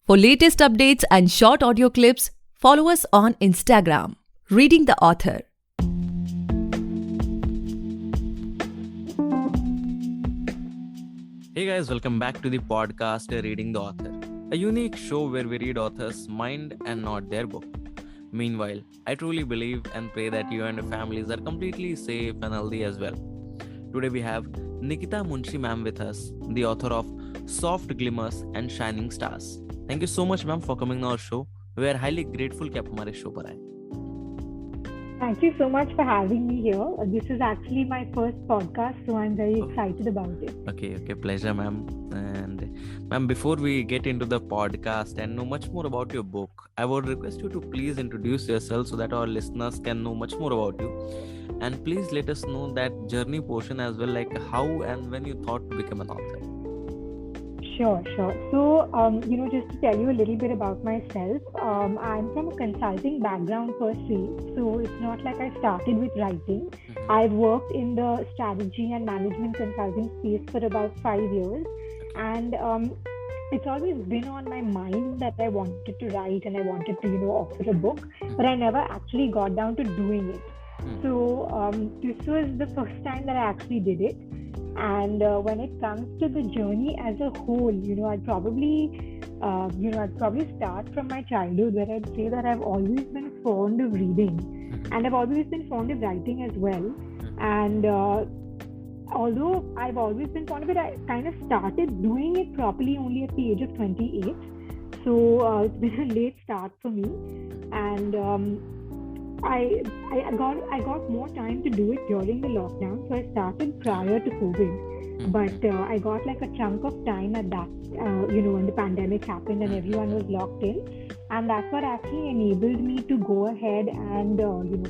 For latest updates and short audio clips, follow us on Instagram, Reading the Author. Hey guys, welcome back to the podcast Reading the Author, a unique show where we read authors' mind and not their book. Meanwhile, I truly believe and pray that you and your families are completely safe and healthy as well. Today we have Nikita Munshi ma'am with us, the author of Soft Glimmers and Shining Stars. Thank you so much ma'am for coming on our show. We are highly grateful कि आप हमारे show पर आए. Thank you so much for having me here. This is actually my first podcast, so I'm very excited about it. Okay, pleasure ma'am. And ma'am, before we get into the podcast and know much more about your book, I would request you to please introduce yourself so that our listeners can know much more about you. And please let us know that journey portion as well, like how and when you thought to become an author. Sure. So, just to tell you a little bit about myself, I'm from a consulting background per se. So it's not like I started with writing. I've worked in the strategy and management consulting space for about 5 years. And it's always been on my mind that I wanted to write and I wanted to, author a book, but I never actually got down to doing it. So this was the first time that I actually did it. And when it comes to the journey as a whole, I'd probably start from my childhood, where I'd say that I've always been fond of reading, and I've always been fond of writing as well. And although I've always been fond of it, I kind of started doing it properly only at the age of 28. So it's been a late start for me, and I got more time to do it during the lockdown, so I started prior to COVID. But I got like a chunk of time at that, when the pandemic happened and everyone was locked in, and that's what actually enabled me to go ahead and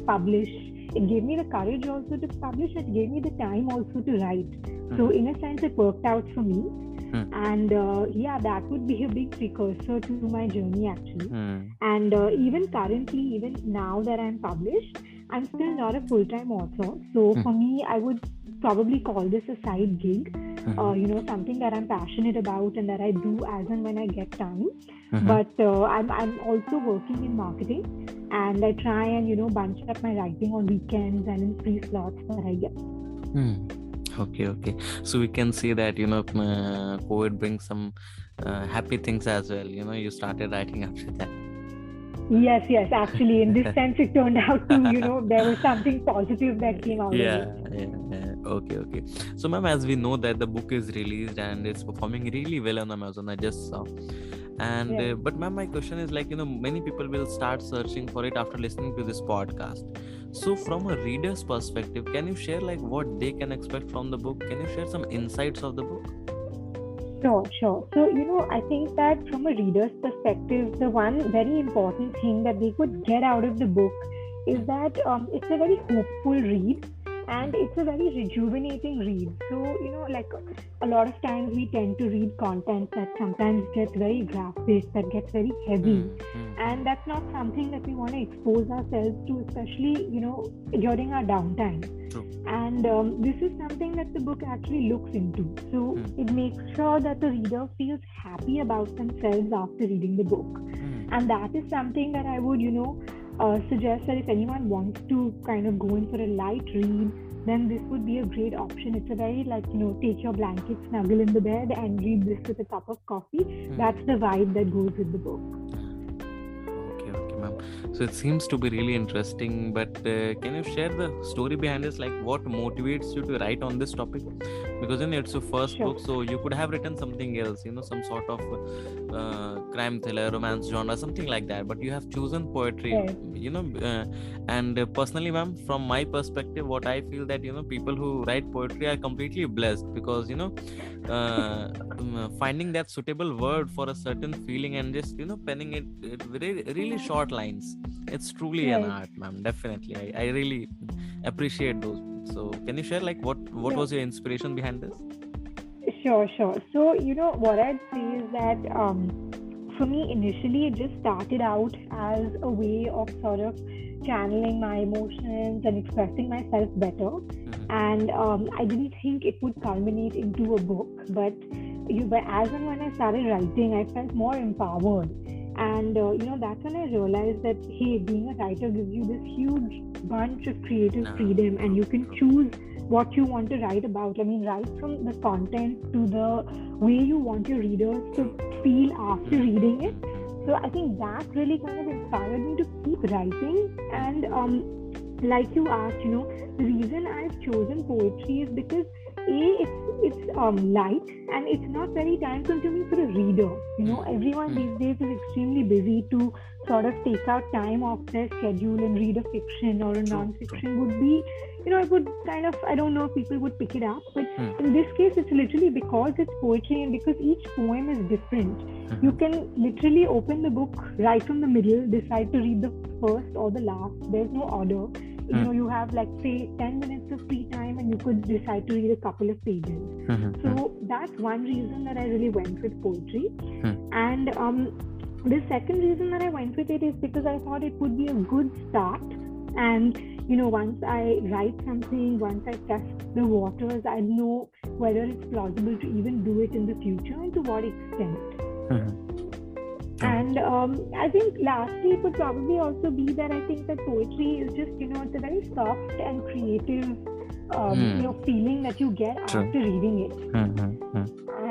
publish. It gave me the courage also to publish. It gave me the time also to write. So in a sense, it worked out for me. And that would be a big precursor to my journey actually. And even currently, even now that I'm published, I'm still not a full-time author. So for me, I would probably call this a side gig, something that I'm passionate about and that I do as and when I get time. But I'm also working in marketing, and I try and bunch up my writing on weekends and in free slots that I get. Okay. So we can see that, COVID brings some happy things as well. You started writing after that. Yes. Actually, in this sense, it turned out to, there was something positive that came out of it. Yeah. Okay. So, ma'am, as we know that the book is released and it's performing really well on Amazon, I just saw. And but ma'am, my question is many people will start searching for it after listening to this podcast. So from a reader's perspective, can you share what they can expect from the book? Can you share some insights of the book? Sure. So, I think that from a reader's perspective, the one very important thing that they could get out of the book is that it's a very hopeful read. And it's a very rejuvenating read. So, a lot of times we tend to read content that sometimes gets very graphic, that gets very heavy. And that's not something that we want to expose ourselves to, especially, during our downtime. True. And this is something that the book actually looks into. So it makes sure that the reader feels happy about themselves after reading the book. And that is something that I would, suggest that if anyone wants to kind of go in for a light read, then this would be a great option. It's a very take your blanket, snuggle in the bed and read this with a cup of coffee. That's the vibe that goes with the book. Okay, ma'am. So it seems to be really interesting, but can you share the story behind this? What motivates you to write on this topic? Because it's your first book, so you could have written something else, some sort of crime thriller, romance genre, something like that. But you have chosen poetry, and personally, ma'am, from my perspective, what I feel that, people who write poetry are completely blessed because, finding that suitable word for a certain feeling and just, penning it really, really short lines. It's truly an art, ma'am. Definitely. I really appreciate those. So can you share what was your inspiration behind this? Sure. So, what I'd say is that for me, initially, it just started out as a way of sort of channeling my emotions and expressing myself better. And I didn't think it would culminate into a book, but but as and when I started writing, I felt more empowered. And that's when I realized that, hey, being a writer gives you this huge bunch of creative freedom, and you can choose what you want to write about. I mean, right from the content to the way you want your readers to feel after reading it. So I think that really kind of inspired me to keep writing. And like you asked, the reason I've chosen poetry is because it's light, and it's not very time consuming for a reader. Everyone these days is extremely busy. To sort of take out time off their schedule and read a fiction or a non-fiction would be, it would kind of, I don't know if people would pick it up, but in this case it's literally because it's poetry and because each poem is different. You can literally open the book right from the middle, decide to read the first or the last. There's no order. You have like say 10 minutes of free time and you could decide to read a couple of pages. So that's one reason that I really went with poetry. And the second reason that I went with it is because I thought it would be a good start. And once I write something, once I test the waters, I know whether it's plausible to even do it in the future and to what extent. And I think lastly, it would probably also be that I think that poetry is just, it's a very soft and creative, feeling that you get after reading it.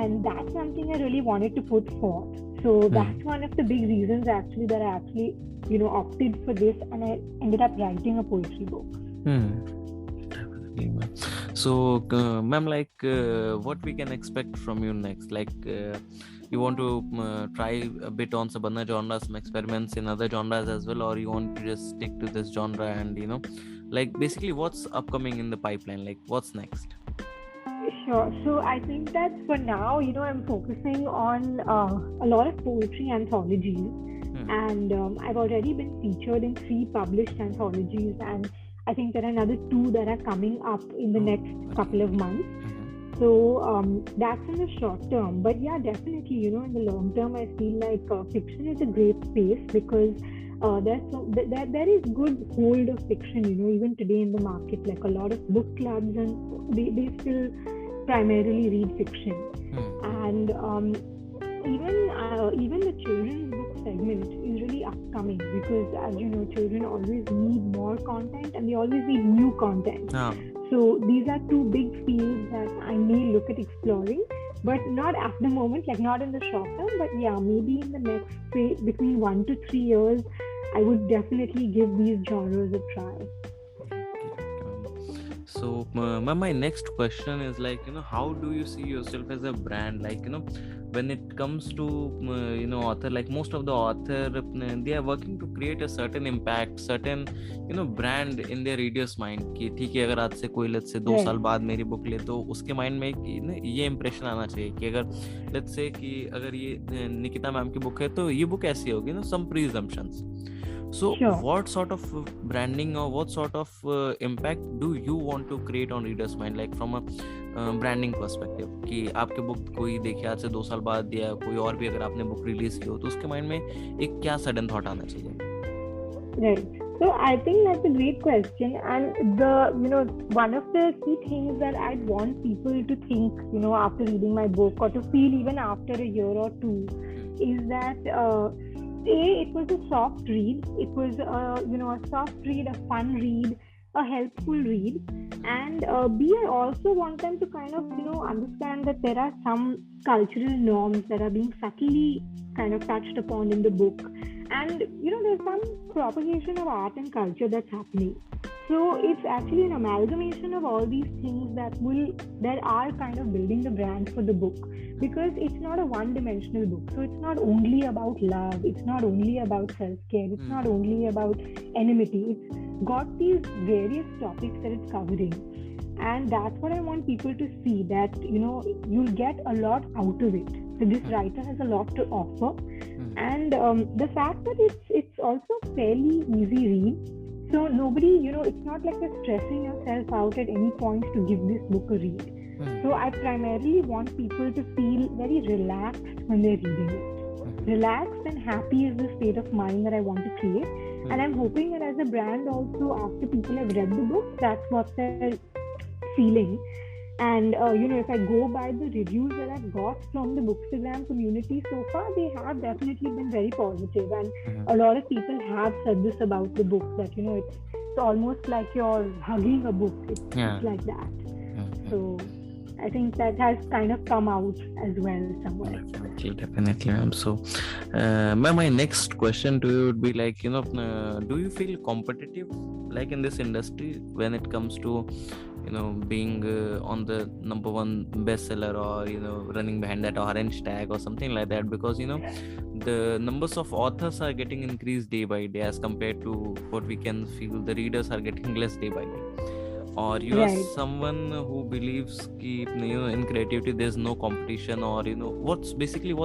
And that's something I really wanted to put forth. So that's one of the big reasons actually that I actually, opted for this, and I ended up writing a poetry book. Definitely, ma'am. So, ma'am, what we can expect from you next? You want to try a bit on some other genres, some experiments in other genres as well, or you want to just stick to this genre and, basically what's upcoming in the pipeline? What's next? Sure. So I think that for now, I'm focusing on a lot of poetry anthologies. And I've already been featured in 3 published anthologies, and I think there are another 2 that are coming up in the next couple of months. So that's in the short term. But yeah, definitely, in the long term, I feel like fiction is a great space because there is good hold of fiction, even today in the market. Like a lot of book clubs, and they still primarily read fiction. And even the children's book segment is really upcoming because, as you know, children always need more content and they always need new content. So these are 2 big fields that I may look at exploring, but not at the moment, not in the short term, but yeah, maybe in the next, say, between 1 to 3 years, I would definitely give these genres a try. So, my next question is how do you see yourself as a brand? When it comes to, author, most of the author, they are working to create a certain impact, certain, brand in their readers' mind. कि ठीक है, अगर आज से कोई let's say 2 साल बाद मेरी बुक ले तो उसके माइंड में ये इम्प्रेशन आना चाहिए कि अगर let's say कि अगर ये निकिता मैम की बुक है तो ये बुक ऐसी होगी some presumptions. So what sort of branding or what sort of impact do you want to create on readers' mind, from a branding perspective? कि आपके बुक कोई देखे आज से 2 साल बाद या कोई और भी अगर आपने बुक रिलीज की हो तो उसके माइंड में एक क्या सडन थॉट आना चाहिए? Right. So I think that's a great question, and one of the key things that I'd want people to think, after reading my book or to feel even after a year or 2, is that it was a soft read. It was a soft read, a fun read, a helpful read, and B, I also want them to kind of understand that there are some cultural norms that are being subtly kind of touched upon in the book, and there's some propagation of art and culture that's happening. So it's actually an amalgamation of all these things that are kind of building the brand for the book, because it's not a one-dimensional book. So it's not only about love, it's not only about self-care, it's not only about enmity. It's got these various topics that it's covering, and that's what I want people to see, that you'll get a lot out of it. So this writer has a lot to offer, and the fact that it's also fairly easy read. So nobody, it's not like you're stressing yourself out at any point to give this book a read. So I primarily want people to feel very relaxed when they're reading it. Relaxed and happy is the state of mind that I want to create. And I'm hoping that as a brand also, after people have read the book, that's what they're feeling. And if I go by the reviews that I've got from the Bookstagram community so far, they have definitely been very positive, and a lot of people have said this about the book, that it's almost like you're hugging a book. It's like that. So I think that has kind of come out as well somewhere. Definitely, ma'am. So, ma'am, my next question to you would be like, do you feel competitive, like in this industry, when it comes to, being on the number one bestseller, or running behind that orange tag or something like that? Because the numbers of authors are getting increased day by day, as compared to what we can feel the readers are getting less day by day. Or you are someone who believes that in creativity there's no competition, or what's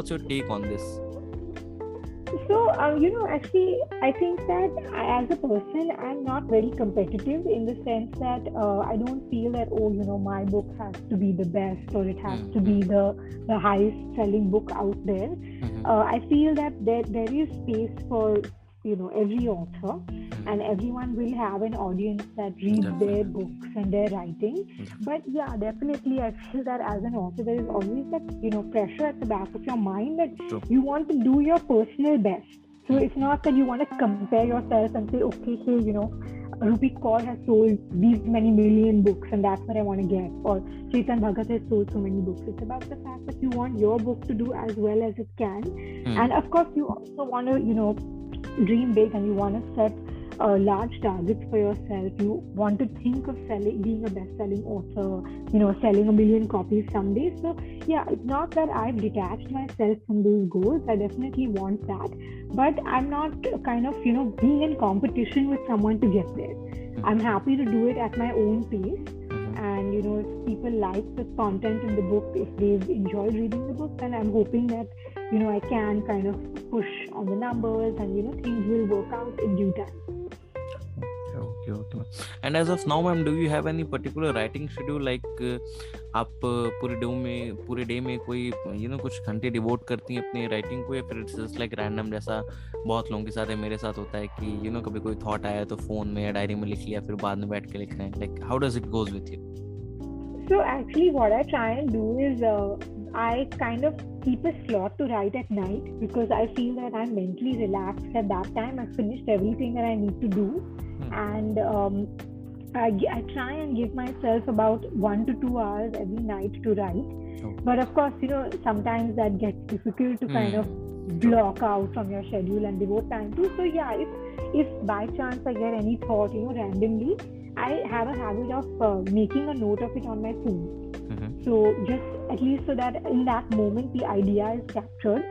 your take on this? So actually I think that as a person I'm not very competitive, in the sense that I don't feel that my book has to be the best, or it has to be the highest selling book out there. I feel that there is space for every author, and everyone will have an audience that reads their books and their writing. But yeah, definitely I feel that as an author there is always that pressure at the back of your mind, that you want to do your personal best. So it's not that you want to compare yourself and say, okay, hey, Rupi Kaur has sold these many million books and that's what I want to get, or Chetan Bhagat has sold so many books. It's about the fact that you want your book to do as well as it can. And of course you also want to dream big, and you want to set large targets for yourself. You want to think of being a best-selling author, selling 1 million copies someday. So yeah, it's not that I've detached myself from those goals. I definitely want that, but I'm not kind of being in competition with someone to get there. I'm happy to do it at my own pace. And if people like the content in the book, if they've enjoyed reading the book, then I'm hoping that I can kind of push on the numbers, and things will work out in due time. Okay. And as of now, ma'am, do you have any particular writing schedule? Like आप पूरे day में कोई कुछ घंटे devote करती हैं अपने writing को, या फिर इट्स जस्ट लाइक रैंडम, जैसा बहुत लोगों के साथ है, मेरे साथ होता है कि कभी कोई थॉट आया तो फोन में या डायरी में लिख लिया, फिर बाद में बैठ के लिख रहे हैं? Like how does it goes with you? So actually what I try and do is I kind of keep a slot to write at night, because I feel that I'm mentally relaxed at that time. I've finished everything that I need to do, and I try and give myself about 1 to 2 hours every night to write. But of course, sometimes that gets difficult to kind of block out from your schedule and devote time to. So yeah, if by chance I get any thought, randomly, I have a habit of making a note of it on my phone. So just at least so that in that moment the idea is captured.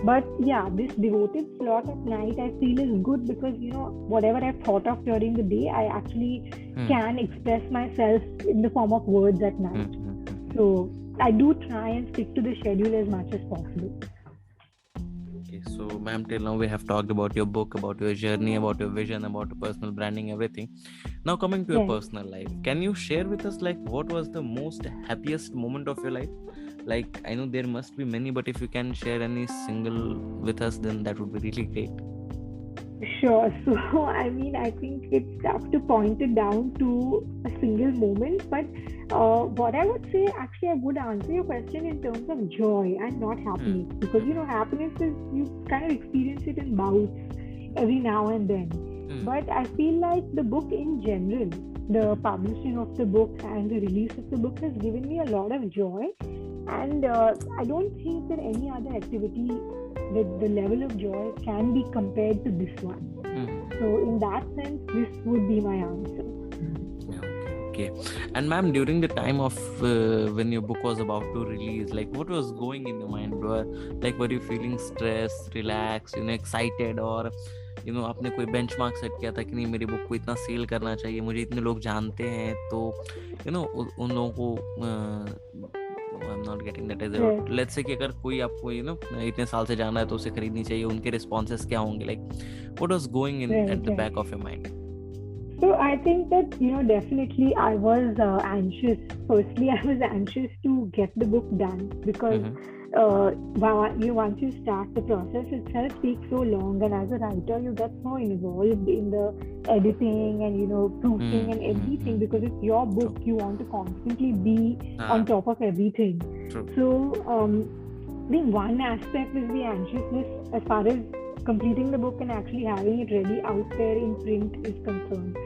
But yeah, this devoted slot at night I feel is good, because whatever I've thought of during the day, I actually can express myself in the form of words at night. So I do try and stick to the schedule as much as possible. Okay, so ma'am, till now we have talked about your book, about your journey, about your vision, about your personal branding, everything. Now coming to your personal life, can you share with us like what was the most happiest moment of your life? Like I know there must be many, but if you can share any single with us, then that would be really great. Sure. So I mean, I think it's tough to point it down to a single moment, but what I would say, actually, I would answer your question in terms of joy and not happiness, because happiness is, you kind of experience it in bouts every now and then. But I feel like the book in general, the publishing of the book and the release of the book has given me a lot of joy, and I don't think that any other activity with the level of joy can be compared to this one. So in that sense, this would be my answer. Okay. And ma'am, during the time of when your book was about to release, like what was going in your mind? Were you feeling stressed, relaxed, excited, or आपने कोई benchmark set किया था कि नहीं, मेरी book को इतना cell करना चाहिए, मुझे इतने लोग जानते हैं, तो उन लोगों को I'm not getting that as a let's say कि अगर कोई आपको इतने साल से जान रहा है तो उसे खरीदनी चाहिए, उनके responses क्या होंगे? Like what was going in at the back of your mind? So I think that definitely I was anxious. Firstly, I was anxious to get the book done, because once you start, the process itself takes so long, and as a writer you get so involved in the editing and proofing and everything, because it's your book. True. You want to constantly be on top of everything. True. So I think one aspect is the anxiousness as far as completing the book and actually having it ready out there in print is concerned.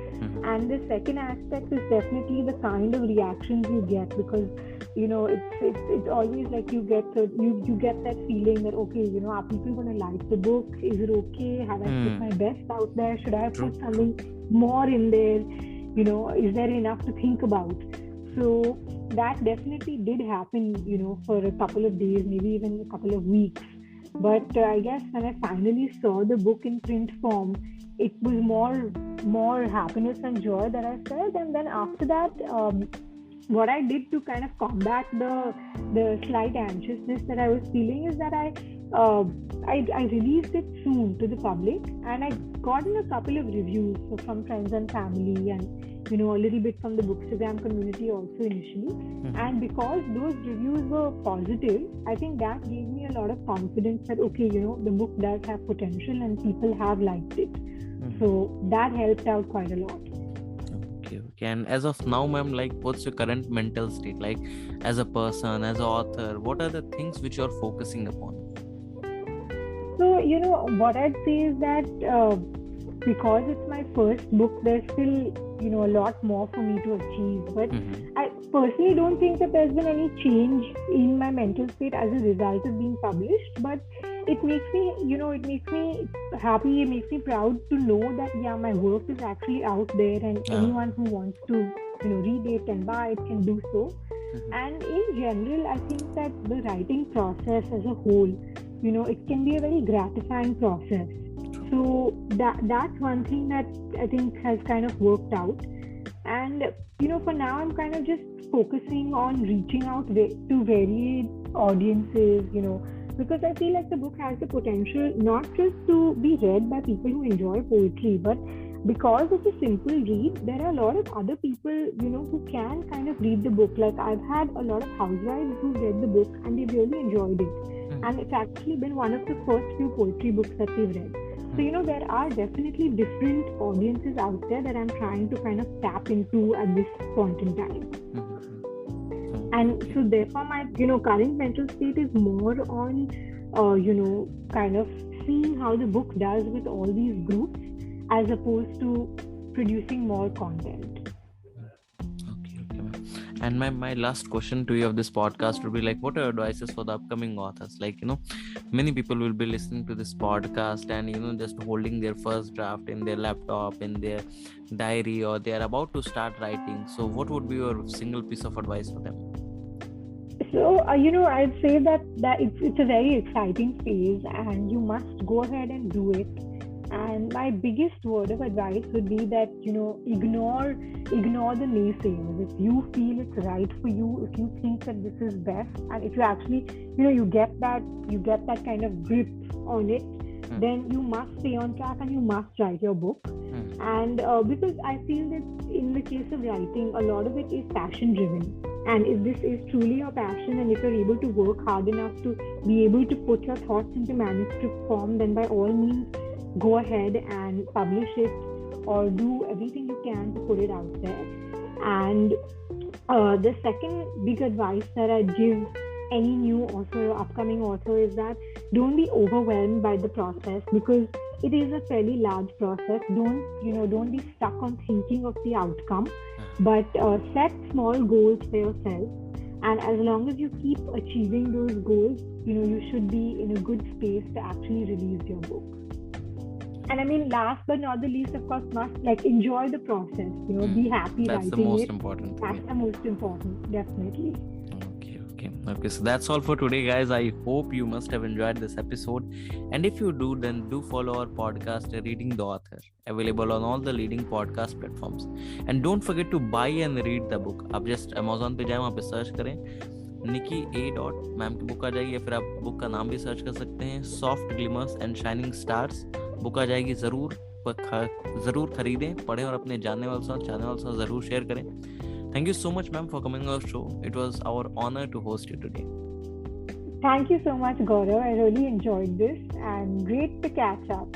And the second aspect is definitely the kind of reactions you get, because it's always like you get that feeling that, okay, are people going to like the book? Is it okay? Have I put my best out there? Should I True. put something more in there? Is there enough to think about? So that definitely did happen, for a couple of days, maybe even a couple of weeks. But I guess when I finally saw the book in print form, it was more happiness and joy that I felt. And then after that, what I did to kind of combat the slight anxiousness that I was feeling is that I released it soon to the public, and I got in a couple of reviews from friends and family, and a little bit from the Bookstagram community also initially. And because those reviews were positive, I think that gave me a lot of confidence that, okay, the book does have potential and people have liked it. So that helped out quite a lot. Okay. And as of now, ma'am, like, what's your current mental state? Like, as a person, as an author, what are the things which you're focusing upon? So, what I'd say is that because it's my first book, there's still, a lot more for me to achieve. But I personally don't think that there's been any change in my mental state as a result of being published. But it makes me happy. It makes me proud to know that, my work is actually out there, and anyone who wants to, read it and buy it can do so. And in general, I think that the writing process as a whole, it can be a very gratifying process. So that's one thing that I think has kind of worked out. And, for now, I'm kind of just focusing on reaching out to varied audiences, because I feel like the book has the potential not just to be read by people who enjoy poetry, but because it's a simple read, there are a lot of other people, who can kind of read the book. Like, I've had a lot of housewives who read the book and they really enjoyed it. And it's actually been one of the first few poetry books that they've read. So, there are definitely different audiences out there that I'm trying to kind of tap into at this point in time. And so therefore my, current mental state is more on, kind of seeing how the book does with all these groups as opposed to producing more content. Okay, ma'am. And my last question to you of this podcast would be like, what are advices for the upcoming authors? Like, many people will be listening to this podcast and, just holding their first draft in their laptop, in their diary, or they are about to start writing. So what would be your single piece of advice for them? So, I'd say that it's a very exciting phase and you must go ahead and do it. And my biggest word of advice would be that, ignore the naysayers. If you feel it's right for you, if you think that this is best, and if you actually, you get that kind of grip on it, then you must stay on track and you must write your book. And because I feel that in the case of writing, a lot of it is passion driven. And if this is truly your passion, and if you're able to work hard enough to be able to put your thoughts into manuscript form, then by all means, go ahead and publish it or do everything you can to put it out there. And the second big advice that I give any new author or upcoming author is that don't be overwhelmed by the process, because it is a fairly large process. Don't be stuck on thinking of the outcome, but set small goals for yourself. And as long as you keep achieving those goals, you should be in a good space to actually release your book. And I mean, last but not the least, of course, must enjoy the process. Be happy That's writing the most it. important thing. That's the most important, definitely. Okay, so that's all for today, guys. I hope you must have enjoyed this episode, and if you do, then do follow our podcast Reading the Author, available on all the leading podcast platforms. And don't forget to buy and read the book. आप just Amazon पे जाएं, वहाँ पे search करें निकी A. Ma'am की book आ जाएगी, या फिर आप बुक का नाम भी सर्च कर सकते हैं, soft glimmers and shining stars book आ जाएगी। ज़रूर खरीदें, पढ़ें और अपने जानने वालों से ज़रूर शेयर करें। Thank you so much, ma'am, for coming on our show. It was our honor to host you today. Thank you so much, Gaurav. I really enjoyed this and great to catch up.